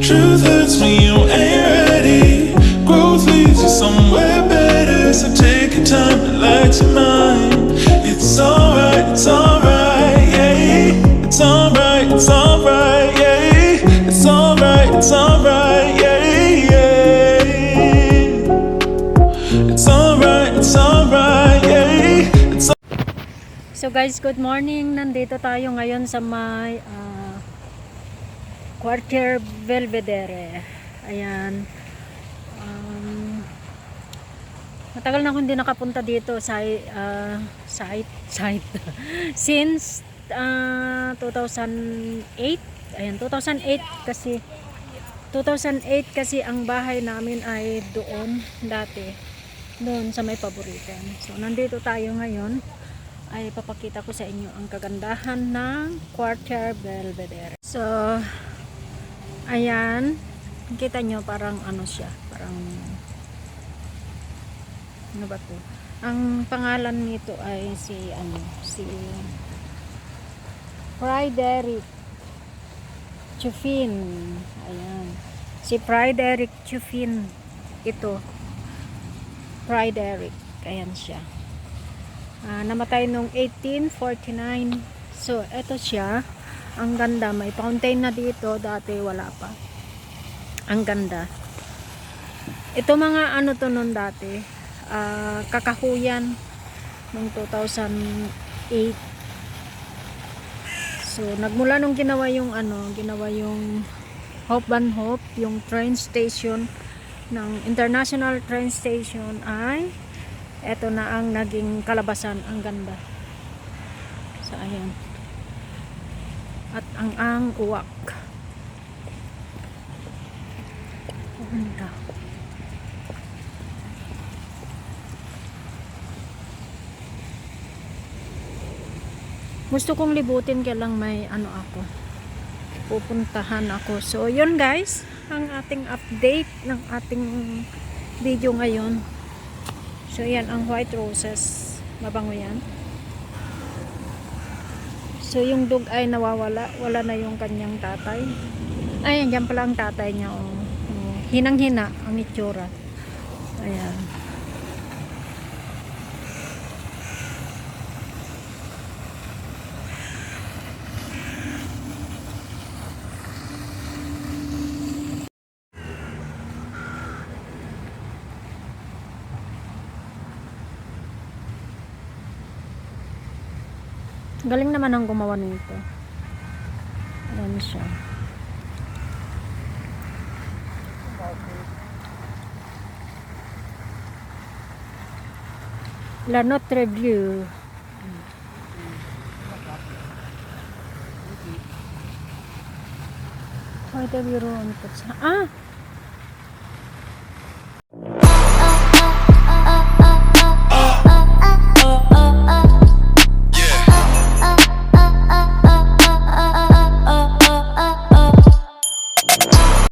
Truth hurts when you ain't ready. Growth leads you somewhere better. So take your time, relax your mind. It's alright, yeah. It's alright, yeah. It's alright, yeah. It's alright, yeah. So guys, good morning. Nandito tayo ngayon sa may Quartier Belvedere. Ayan. Matagal na akong hindi nakapunta dito sa site since 2008. Ayan, 2008 kasi ang bahay namin ay doon dati. Doon sa may Paborican. So nandito tayo ngayon. Ay papakita ko sa inyo ang kagandahan ng Quartier Belvedere. So ayan, kita nyo parang ano siya, parang ano ba to? Ang pangalan nito ay si Frederick Chufin. Ayan, si Frederick Chufin ito. Frederick, ayan siya. Namatay nung 1849. So eto siya, ang ganda, may fountain na dito, dati wala pa. Ang ganda. Ito mga ano to nun dati, kakahuyan nung 2008. So nagmula nung ginawa yung Hope Van Hope, yung train station ng International Train Station, ay eto na ang naging kalabasan. Ang ganda. So ayan, at ang uwak. Ganda. Gusto kong libutin, kaya lang may ano ako, pupuntahan ako. So yun guys, ang ating update ng ating video ngayon. So yan ang white roses, mabango yan. So yung dog ay nawawala, wala na yung kanyang tatay. Ay, andyan pala ang tatay niya, oh. Hinang-hina ang itsura. Ayan. Galing naman ang gumawa nito. Ayan siya. La Notre View. Heute Büro und